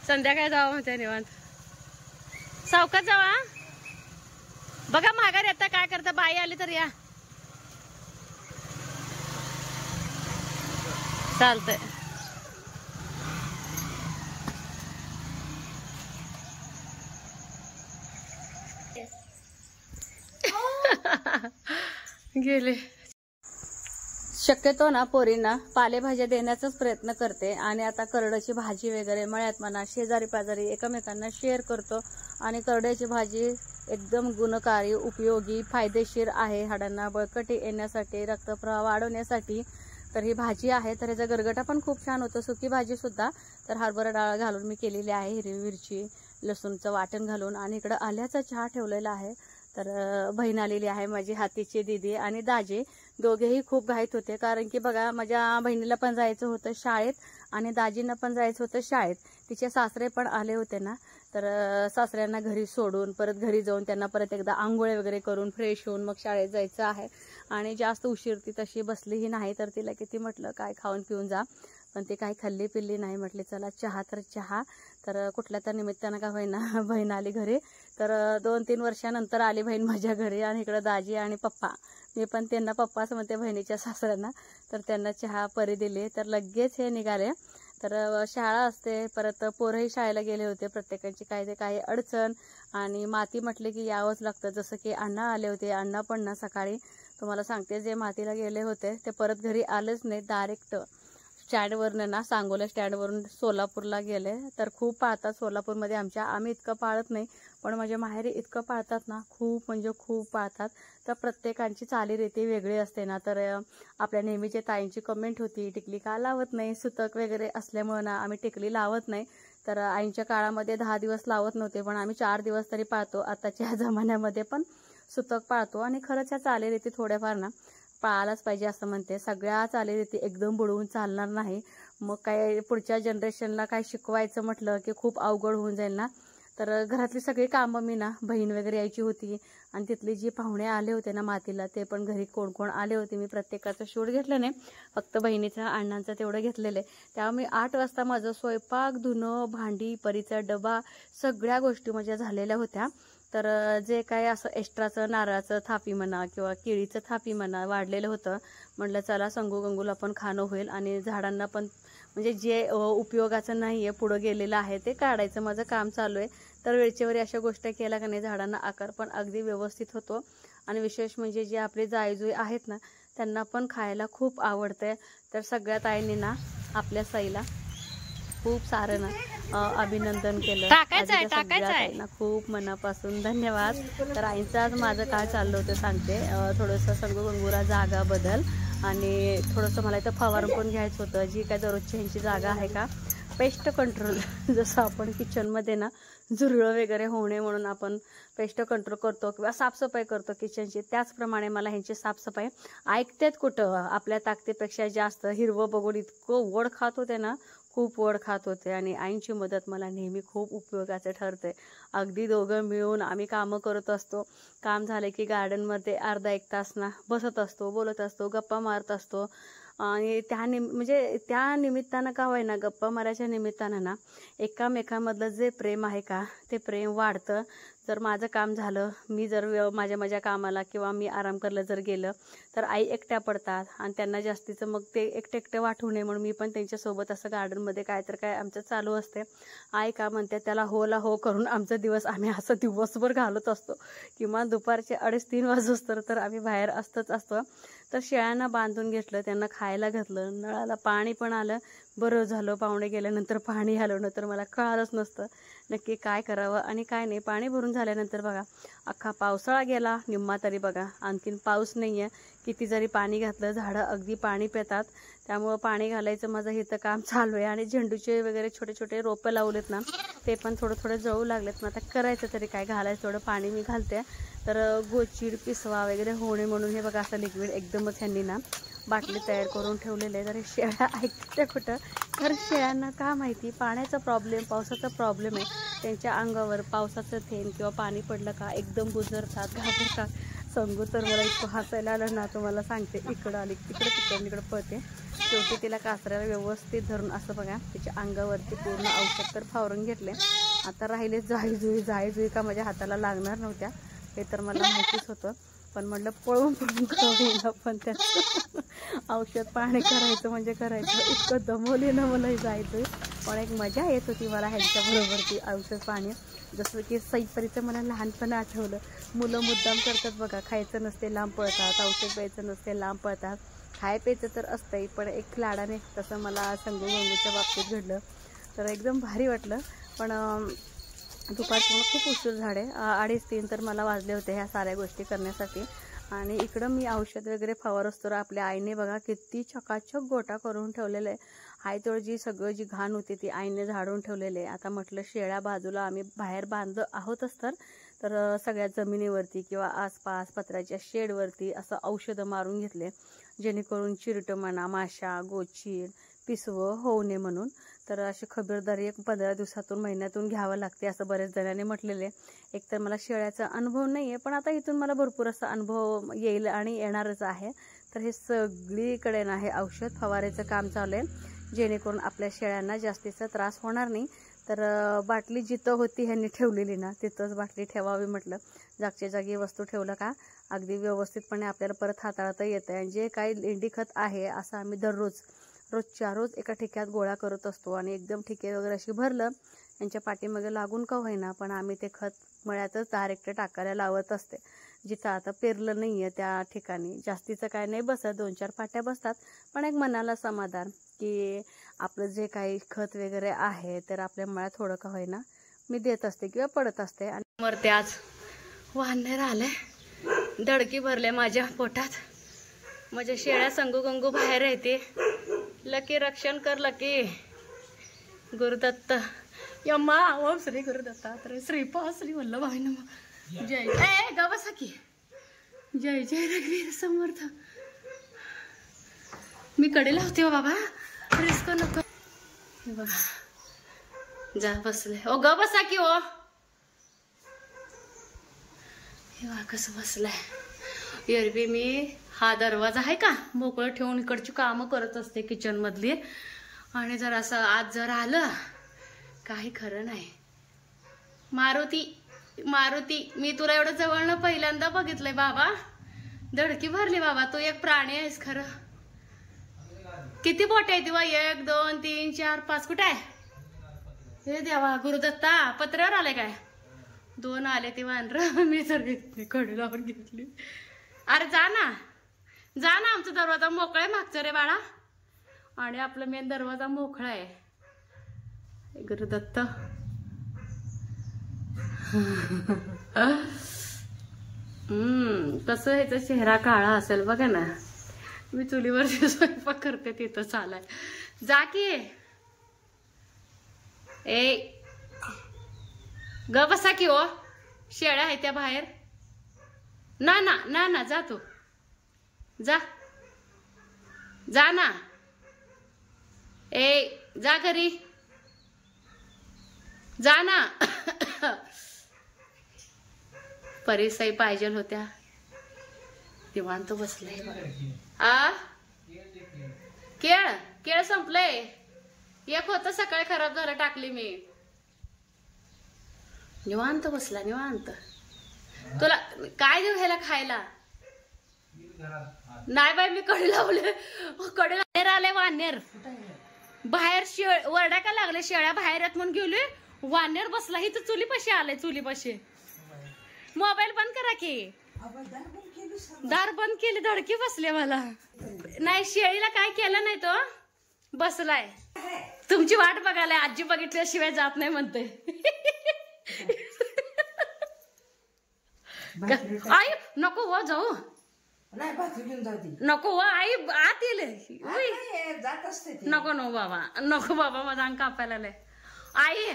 संध्याकाळी जावा म्हणते निवांत. सावकाश जावा. बघा माघारी आता काय करता, बाई आली तर या. चालतंय. गेले. शक्यतो ना पोरींना पालेभाज्या देण्याचाच प्रयत्न करते आणि आता करड्याची भाजी वगैरे मळ्यात म्हणा शेजारी पाजारी एकमेकांना शेअर करतो. आणि करड्याची भाजी एकदम गुणकारी, उपयोगी, फायदेशीर आहे हाडांना बळकटी येण्यासाठी, रक्तप्रवाह वाढवण्यासाठी. तर ही भाजी आहे, तर याचा गरगटा पण खूप छान होतो. सुकी भाजी सुद्धा तर हरभरा डाळ घालून मी केलेली आहे, हिरवी मिरची लसूणचं वाटण घालून. आणि इकडं आल्याचा चहा ठेवलेला आहे. तर बहीण आलेली आहे माझी, हातीची दीदी आणि दाजी दोघेही खूप घाईत होते. कारण की बघा माझ्या बहिणीला पण जायचं होतं शाळेत आणि दाजींना पण जायचं होतं शाळेत. तिचे सासरे पण आले होते ना, तर सासऱ्यांना घरी सोडून परत घरी जाऊन त्यांना परत एकदा आंघोळ वगैरे करून फ्रेश होऊन मग शाळेत जायचं आहे. आणि जास्त उशीर ती तशी बसलीही नाही. तर तिला किती म्हटलं काय खाऊन पिऊन जा, पण ती काही खाल्ली पिल्ली नाही. म्हटले चला चहा तर चहा. तर कुठल्या तर निमित्तानं का होईना बहीण आली घरी. तर 2-3 वर्षानंतर आली बहीण माझ्या घरी. आणि इकडं दाजी आणि पप्पा, मी पण त्यांना पप्पाच म्हणते बहिणीच्या सासऱ्यांना. तर त्यांना चहा परी दिली. तर लगेच हे निघाले. तर शाळा असते, परत पोरही शाळेला गेले होते, प्रत्येकाची काही अडचण. आणि माती म्हटले की यावंच लागतं. जसं की अण्णा आले होते, अण्णा पण ना सकाळी तुम्हाला सांगते जे मातीला गेले होते ते परत घरी आलेच नाही. डायरेक्ट स्टँडवरनं ना, सांगोला स्टँडवरून सोलापूरला गेले. तर खूप पाळतात सोलापूरमध्ये आमच्या. आम्ही इतकं पाळत नाही, पण माझ्या माहेरी इतकं पाळतात ना, खूप म्हणजे खूप पाळतात. तर प्रत्येकांची चालीरीती वेगळी असते ना. तर आपल्या नेहमीच्या ताईंची कमेंट होती टिकली का लावत नाही, सुतक वगैरे असल्यामुळे ना आम्ही टिकली लावत नाही. तर आईंच्या काळामध्ये 10 दिवस लावत नव्हते, पण आम्ही 4 दिवस तरी पाळतो. आताच्या जमान्यामध्ये पण सुतक पाळतो. आणि खरंच ह्या चालीरीती थोड्याफार ना पाळायलाच पाहिजे असं म्हणते. सगळ्या चालीरीती एकदम बुडवून चालणार नाही. मग काय पुढच्या जनरेशनला काय शिकवायचं म्हटलं की खूप अवघड होऊन जाईल ना. तर घरातली सगळी कामं मी ना, बहीण वगैरे यायची होती आणि तिथले जे पाहुणे आले होते ना मातीला, ते पण घरी कोण कोण आले होते. मी प्रत्येकाचं शूट घेतलं नाही, फक्त बहिणीचं अण्णांचं तेवढं घेतलेलं आहे. त्यामुळे मी 8 वाजता माझं स्वयंपाक, धुणं, भांडी, परीचा डबा सगळ्या गोष्टी माझ्या झालेल्या होत्या. तर जे काय असं एक्स्ट्राचं नारळाचं थापी म्हणा किंवा केळीचं थापी म्हणा वाढलेलं होतं. म्हटलं चला संगू गंगूला पण खाणं होईल आणि झाडांना पण म्हणजे जे उपयोगाचं नाही आहे पुढं गेलेलं आहे ते काढायचं माझं काम चालू आहे. तर वेळच्या वेळी अशा गोष्टी केल्या का नाही झाडांना आकार पण अगदी व्यवस्थित होतो. आणि विशेष म्हणजे जे आपले जायजुई आहेत ना त्यांना पण खायला खूप आवडतंय. तर सगळ्या ताईंनी ना आपल्या साईला खूप सारं ना अभिनंदन केलं. टाकायचं खूप मनापासून धन्यवाद. तर आईंचं आज माझं काय चाललं होतं सांगते. थोडंसं संगू गंगूला जागा बदल आणि थोडंसं मला इथं फवारण पण घ्यायचं होतं. जी काय दररोजची ह्यांची जागा आहे का पेस्ट कंट्रोल, जसं आपण किचनमध्ये ना झुरळ वगैरे होऊ नये म्हणून आपण पेस्ट कंट्रोल करतो किंवा साफसफाई करतो किचनची, त्याचप्रमाणे मला ह्यांची साफसफाई ऐकतेत कुठं. आपल्या ताकदीपेक्षा जास्त हिरवं बघून इतकं वड खात होते ना, खूप वड खात होते. आणि आईंची मदत मला नेहमी खूप उपयोगाचे ठरते. अगदी दोघं मिळून आम्ही कामं करत असतो. काम झालं की गार्डनमध्ये अर्धा-1 तास ना बसत असतो, बोलत असतो, गप्पा मारत असतो. आणि म्हणजे त्या निमित्तानं का होईना, गप्पा मारायच्या निमित्तानं ना एकामेकांमधलं जे प्रेम आहे का ते प्रेम वाढतं. जर माझं काम झालं, मी जर माझ्या कामाला किंवा मी आराम करायला जर गेलं तर आई एकट्या पडतात आणि त्यांना जास्तीचं मग ते एकटे वाटू नये म्हणून मी पण त्यांच्यासोबत असं गार्डनमध्ये काय आमचं चालू असते. आई का म्हणते त्याला होला हो करून आमचा दिवस आम्ही असं दिवसभर घालत असतो. किमान दुपारचे 2:30-3 वाजोस्तर तर आम्ही बाहेर असतो. तर शेळ्यांना बांधून घेतलं, त्यांना खायला घातलं, नळाला पाणी पण आलं. बरं झालं पाहुणे गेल्यानंतर पाणी आलं, नंतर मला कळालंच नसतं नक्की काय करावं आणि काय नाही. पाणी भरून झाल्यानंतर बघा अख्खा पावसाळा गेला निम्मा, तरी बघा आणखीन पाऊस नाही आहे. किती जरी पाणी घातलं झाडं अगदी पाणी पितात. त्यामुळं पाणी घालायचं माझं इथं काम चालू आहे. आणि झेंडूचे वगैरे छोटे छोटे रोपं लावलेत ना ते पण थोडं जळू लागलेत. मग आता करायचं तरी काय, घालायचं थोडं पाणी मी घालते. तर गोचीड पिसवा वगैरे होणे म्हणून हे बघा असं लिक्विड एकदमच ह्यांनी ना बाटली तयार करून ठेवलेलं आहे. तर शेळ्या ऐकते कुठं. तर शेळ्यांना का माहिती पाण्याचा प्रॉब्लेम, पावसाचा प्रॉब्लेम आहे. त्यांच्या अंगावर पावसाचं थेंब किंवा पाणी पडलं का एकदम गुजरतात, घाबरतात. संगू तर मला इतकं हसायला आलं ना तुम्हाला सांगते. इकडं आली तिकडं पळते. शेवटी तिला कासऱ्याला व्यवस्थित धरून असं बघा तिच्या अंगावरती पूर्ण औषध तर फावरून घेतले. आता राहिले जाई का माझ्या हाताला लागणार नव्हत्या हे तर मला माहितीच होतं, पण म्हटलं पळून खाऊन पण त्याचं औषध पाणी करायचं म्हणजे करायचं. इतकं दमवली ना मला जायचं, पण एक मजा येत होती मला ह्यांच्याबरोबर ती औषध पाणी. जसं की सईपरीचं मला लहानपण आठवलं. मुलं मुद्दाम करतात बघा, खायचं नसते लांब पळतात, औषध प्यायचं नसते लांब पळतात. खाय प्यायचं तर असतंही, पण एक लाडाने तसं मला संगू गंगूच्या बाबतीत घडलं. तर एकदम भारी वाटलं. पण दुपारचं मला खूप उशीर झाले, 2:30-3 तर मला वाजले होते ह्या साऱ्या गोष्टी करण्यासाठी. आणि इकडं मी औषध वगैरे फवारच तर आपल्या आईने बघा किती चकाचक गोटा करून ठेवलेलं आहे. हायतोळ जी सगळं जी घाण होती ती आईने झाडून ठेवलेले आहे. आता म्हटलं शेळ्या बाजूला आम्ही बाहेर बांधलं आहोतच तर सगळ्या जमिनीवरती किंवा आसपास पत्र्याच्या शेडवरती असं औषधं मारून घेतले, जेणेकरून चिरटं म्हणा, माशा, गोचीड, पिसवं होऊ नये म्हणून. तर अशी खबरदारी 15 दिवसातून महिन्यातून घ्यावं लागते असं बरेच जणांनी म्हटलेले. एक तर मला शेळ्याचा अनुभव नाही आहे, पण आता इथून मला भरपूर असा अनुभव येईल आणि येणारच आहे. तर हे सगळीकडे ना हे औषध फवारायचं काम चालू आहे, जेणेकरून आपल्या शेळ्यांना जास्तीचा त्रास होणार नाही. तर बाटली जिथं होती ह्यांनी ठेवलेली ना तिथंच बाटली ठेवावी म्हटलं. जागच्या जागी वस्तू ठेवलं का अगदी व्यवस्थितपणे आपल्याला परत हाताळता येतं. आणि जे काही लेंडी खत आहे असं आम्ही रोजच्या रोज एका ठिक्यात गोळा करत असतो. आणि एकदम ठिके वगैरे अशी भरलं यांच्या पाठीमागे लागून का होईना, पण आम्ही ते खत मळ्यातच डायरेक्ट टाकायला लावत असते. जिथं आता पेरलं नाही आहे त्या ठिकाणी जास्तीचं काय नाही बसत, 2-4 पाट्या बसतात, पण एक मनाला समाधान की आपलं जे काही खत वगैरे आहे तर आपल्या मळ्यात थोडं का होईना मी देत असते किंवा पडत असते. आणि मरते आज वाहने राहिले, धडकी भरले माझ्या पोटात. माझ्या शेळ्या संगू गंगू बाहेर येते. लकी रक्षण कर लकी. गुरुदत्त यम्मा ओम श्री गुरुदत्तात्रय श्रीपाद श्री वल्लभाय नमः. जय ए ग बसा की. जय जय रघुवीर समर्थ. मी कडे लावते हो बाबा, रिस्क नको. जा बसले ओ ग बसा की ओ. हे वा कसं बसलाय. एरवी मी हा दरवाजा आहे का मोकळं ठेवून इकडची कामं करत असते किचन मधली. आणि जर असं आज जर आलं काही खरं नाही. मारुती मी तुला एवढं जवळनं पहिल्यांदा बघितलंय बाबा. धडकी भरली बाबा, तू एक प्राणी आहेस खरं. किती बोट आहे तेव्हा? 1 2 3 4 5 कुठे आहे? हे देवा गुरुदत्ता पत्र्यावर आले काय? 2 आले ते वानर. मी तर कडे लावून घेतली. अरे जा ना आमचा दरवाजा मोकळा आहे मागचा रे बाळा. आणि आपला मेन दरवाजा मोकळा आहे. गुरुदत्त कसं ह्याचा चेहरा काळा असेल बघा ना. मी चुलीवर स्वयंपाक करते तिथं चालाय. जा की ए ग बसा की ओ. शेळ्या आहेत त्या बाहेर. ना जा तू जा ना. ए जा घरी जा ना. परिसाई पाहिजे होत्या. निवांत बसले. केळ संपले. एक होतं सकाळी खराब झालं टाकली मी. निवांत बसला निवांत. तुला काय देऊ ह्याला खायला? नाही बाई मी कडे लावले. कडे आले वानेर बाहेर. वरडा का लागले शेळ्या बाहेर आहेत म्हणून गेले. वानेर बसला इथं चुलीपाशी आलाय. चुलीपाशी मोबाईल बंद करा की. दार बंद केली. धडकी बसले मला. नाही शेळीला काय केलं नाही तो बसलाय. तुमची वाट बघायला आजी बघितल्याशिवाय जात नाही म्हणते. आई नको हो जाऊ. नको हो आई आत येईल. नको बाबा माझा अंग कापायला आलाय. आई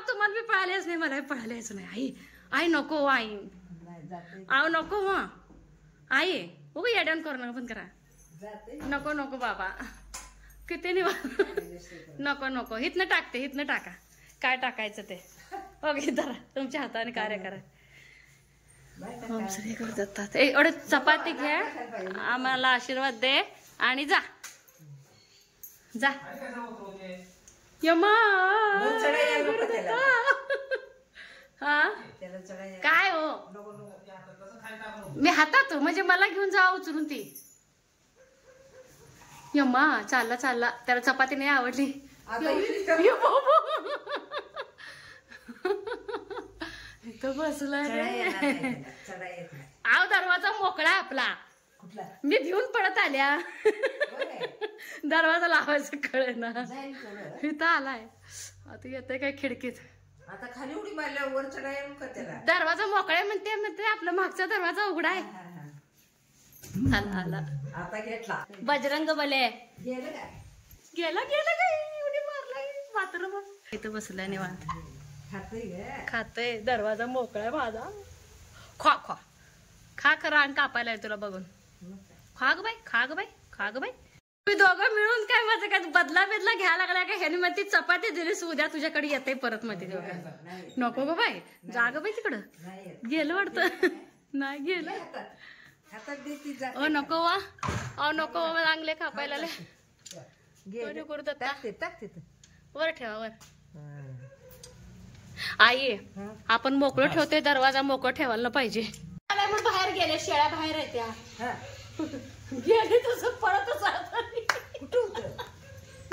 तुम्हाला मी पळालेच नाही. मला पळालेच नाही. आई नको आई. नको हो आई. उग येड्यान करू नका. बंद करा. नको बाबा. किती नको हिथनं टाका. काय टाकायचं ते ओके धरा. तुमच्या हाताने कार्य करा. ओम श्री गुरुदत्त. एवढे चपाती घ्या आम्हाला आशीर्वाद दे आणि जा. जा यमा हा काय हो मी हातात म्हणजे मला घेऊन जा उचलून ती यम्मा चालला चालला त्याला चपाती नाही आवडली इथं बसलाय आव दरवाजा मोकळा आपला मी भिवून पडत आल्या दरवाजा लावायचं कळे ना इथं आलाय आता येते काय खिडकीत आता खाली उडी मारल्यावर वर चढाय दरवाजा मोकळा म्हणते म्हणते आपला मागचा दरवाजा उघडाय आला आला आता घेतला बजरंग बले गेलं काय गेला गेला काय उडी मारलाय बाथरूम इथं बसलाय निवांत खातय दरवाजा मोकळा माझा खा खा खा खरा आणि कापायला तुला बघून खा ग बाई खा ग बाई खा ग बाई तुम्ही दोघं मिळून काय माझं काय बदला बिदला घ्यायला लागला का ह्यानी मग ती चपाती दिलीस उद्या तुझ्याकडे येते परत मध्ये दोघं नको ग बाई जा ग बाई तिकडं गेलं वाटतं नाही गेलं नको वा नको वा चांगले कापायला वर ठेवा वर आई आपण मोकळं ठेवतोय दरवाजा मोकळं ठेवायला पाहिजे मग बाहेर गेले शेळ्या बाहेर आहेत त्या गेले तसं पळतच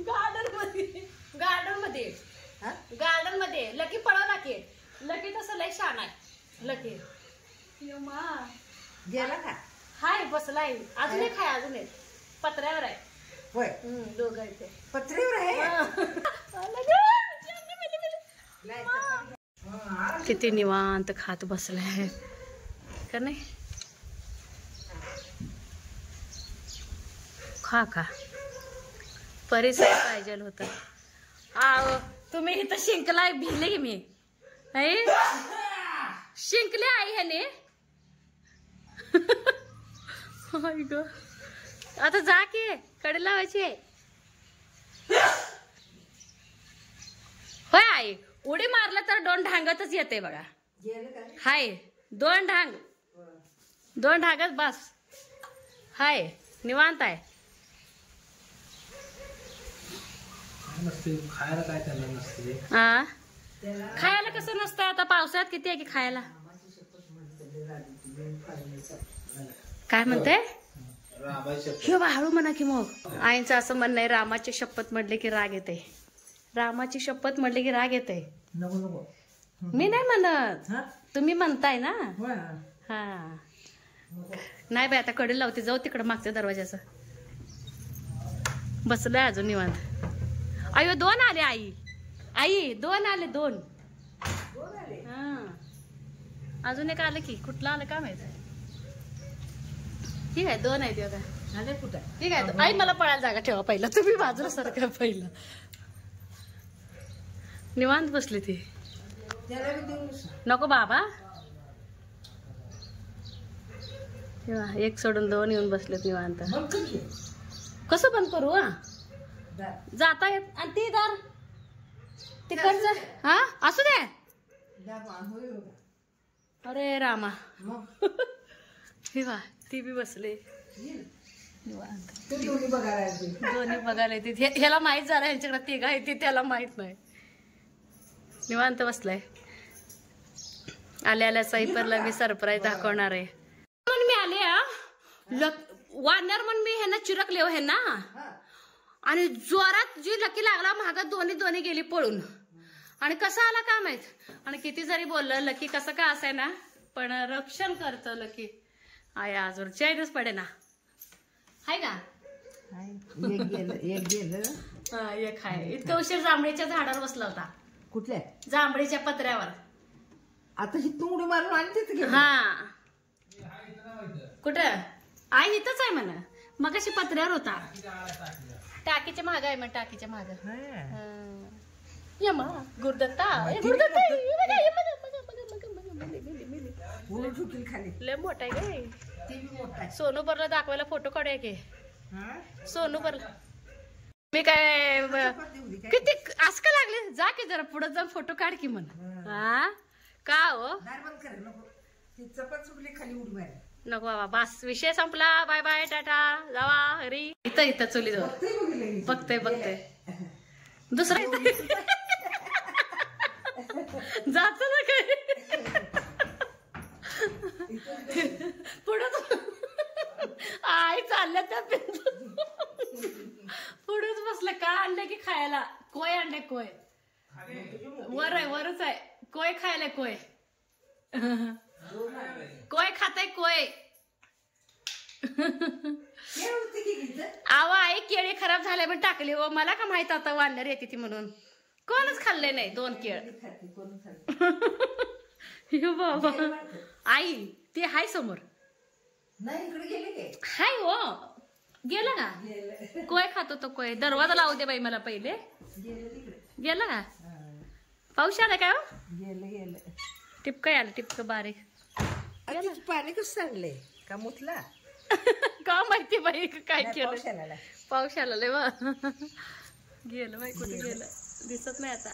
गार्डन मध्ये गार्डन मध्ये लकी पळवला की लकी तसं लय छान आहे लकी गेला का हाय बसलाय अजून एक आहे अजून एक पत्र्यावर आहे होय दोघं इथे पत्र्यावर आहे किती निवांत खात बसलाय का नाही खा खा परिसर पाहिजे होत आव तुम्ही इथं शिंकलाय भिले की मी शिंकले आई ह्याने ग आता जा की कडे लावायची होय आई उडी मारलं तर दोन ढांगतच येते बघा हाय दोन ढांगत बस हाय निवांत आहे खायला काय त्यांना नसते खायला कसं नसतं आता पावसाळ्यात किती आहे की खायला काय म्हणते हे हळू म्हणा की मग आईंचं असं म्हणणं आहे रामाची शपथ म्हटले की राग येते रामाची शपथ म्हटले की राग येते मी नाही म्हणत तुम्ही म्हणताय ना हा नाही बाई आता कडे लावते जाऊ तिकडं मागच्या दरवाजाचं बसलंय अजून निवांत अयो दोन आले आई दोन आले दोन हा अजून एक आलं की कुठलं आलं काय माहिती ठीक आहे दोन आहे बघा कुठं ठीक आहे आई मला पळायला जागा ठेवा पहिला तुम्ही बाजूला सारखं पहिलं निवांत बसली ती नको बाबा एक सोडून दोन येऊन बसलेत निवांत कसं बंद करू जाता येत आणि ती दार तिकडचं हा असू दे अरे रामा ती बी बसले दोन्ही बघायला येते ह्याला माहित झालं ह्यांच्याकडे तिघा येते त्याला माहित नाही निवांत बसलाय आल्या साईपरला मी सरप्राईज दाखवणार आहे म्हणून मी आले वानर म्हणून मी ह्यांना चिरकले हो ह्यांना आणि जोरात जी लकी लागला महागात दोन्ही गेली पळून आणि कसा आला काय माहित आणि किती जरी बोललं लकी कसं का असाय ना पण रक्षण करतं लकी आय आजवर चैनच पडे ना हाय का एक हाय इतकं उशीर जांभळीच्या झाडावर बसला होता कुठल्या जांभळीच्या पत्र्यावर आता ही तुंगडी मारून आणते हा कुठं आई इथंच आहे म्हणा मग अशी पत्र्यावर होता टाकीच्या महाग आहे मग टाकीच्या महाग यमा गुरुदत्ता लय मोठा आहे गे सोनू बरला दाखवायला फोटो काढूया की सोनू बरला मी काय किती असं का लागले जा की जरा पुढे जाऊन फोटो काढ की म्हण हा का हो चपात चुकली खाली उडी मार नको बाबा, बस विषय संपला. बाय बाय, टाटा, जावा घरी. इथं इथं चुलीजवळ बघते दुसरा जात ना काय पुढं आई चालल्या त्या पुढंच बसलं. का आणलंय की खायला? कोय आणलंय, कोय वर आहे, वरच आहे. कोय खायला, कोय कोय खाताय, कोय. आवा आई केळी खराब झाले पण टाकली हो. मला का माहित आता वाढणार येते ती म्हणून. कोणच खाल्ले नाही 2 केळ. बाबा आई ते हाय समोर हाय हो. गेला ना कोय खातो तो. कोय दरवाजा लावू दे बाई मला पहिले. गेला का? पाऊस आला काय? टिपकं आलं, टिपकं बारीक. पाणी कसं चाललंय का मुतला? का माहिती बाई काय केलं? पाऊस आला लय बा. गेलं बाई, कुठे गेलं दिसत नाही आता.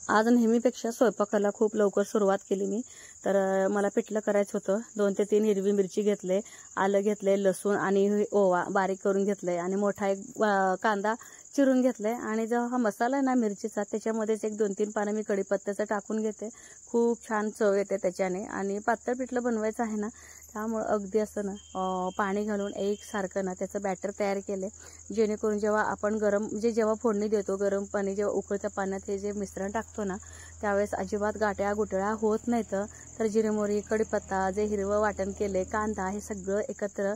आज नेहमीपेक्षा स्वयंपाकाला खूप लवकर सुरुवात केली मी. तर मला पिठलं करायचं होतं. 2 ते 3 हिरवी मिरची घेतले, आलं घेतलंय, लसूण आणि ओवा बारीक करून घेतलंय आणि मोठा एक कांदा चिरून घेतलाय. आणि जो हा मसाला आहे ना मिरचीचा, त्याच्यामध्येच एक 2-3 पानं मी कढीपत्त्याचं टाकून घेते. खूप छान चव येते त्याच्याने. आणि पातळ पिठलं बनवायचं आहे ना, त्यामुळं अगदी असं ना पाणी घालून एकसारखं ना त्याचं बॅटर तयार केले, जेणेकरून जेव्हा आपण जेव्हा फोडणी देतो गरम पाणी, जेव्हा उकळत्या पाण्यात हे जे मिश्रण टाकतो ना, त्यावेळेस अजिबात गाठ्या गुठळ्या होत नाहीत. तर जिरे मोहरी, कढीपत्ता, जे हिरवं वाटण केले, कांदा, हे सगळं एकत्र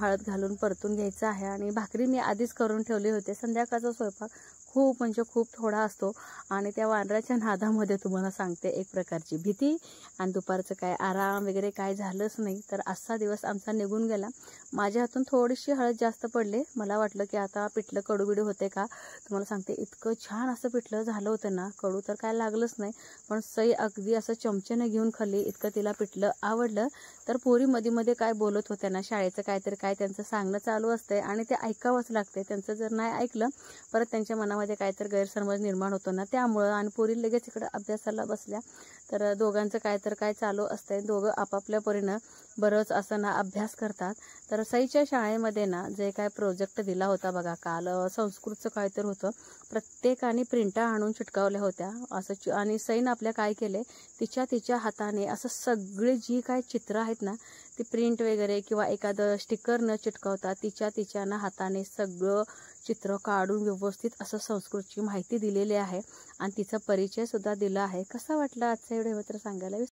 हळद घालून परतून घ्यायचं आहे. आणि भाकरी मी आधीच करून ठेवली होते. संध्याकाळचा स्वयंपाक खूप म्हणजे खूप थोडा असतो आणि त्या वानराच्या नादामध्ये तुम्हाला सांगते एक प्रकारची भीती. आणि दुपारचं काय आराम वगैरे काय झालंच नाही. तर असा दिवस आमचा निघून गेला. माझ्या हातून थोडीशी हळद जास्त पडले. मला वाटलं की आता पिठलं कडूबिडू होते का. तुम्हाला सांगते इतकं छान असं पिठलं झालं होतं ना, कडू तर काय लागलंच नाही. पण सई अगदी असं चमच्याने घेऊन खाल्ली, इतकं तिला पिठलं आवडलं. तर पोरी मध्ये मध्ये काय बोलत होत्या ना, शाळेचं काहीतरी काय त्यांचं सांगणं चालू असतंय आणि ते ऐकावंच लागते. त्यांचं जर नाही ऐकलं परत त्यांच्या मनामध्ये काहीतरी गैरसमज निर्माण होतो ना, त्यामुळं. आणि पोरी लगेच इकडं अभ्यासाला बसल्या. तर दोघांचं काय चालू असतंय. दोघं आपापल्या परीनं बरंच असं ना अभ्यास करतात. तर सईच्या शाळेमध्ये ना जे काय प्रोजेक्ट दिला होता बघा काल, संस्कृतचं काहीतरी होतं. प्रत्येकाने प्रिंटा आणून चिटकावल्या होत्या असं. आणि सईनं आपल्या काय केले, तिच्या हाताने असं सगळे जी काय चित्र आहेत ना, ती प्रिंट वगैरे किंवा एखादं स्टिकर न चिटकावता तिच्या हाताने सगळं चित्र काढून व्यवस्थित असं संस्कृतची माहिती दिलेली आहे. आणि तिचा परिचय सुद्धा दिला आहे. कसा वाटला आजचा व्हिडिओ तर सांगायला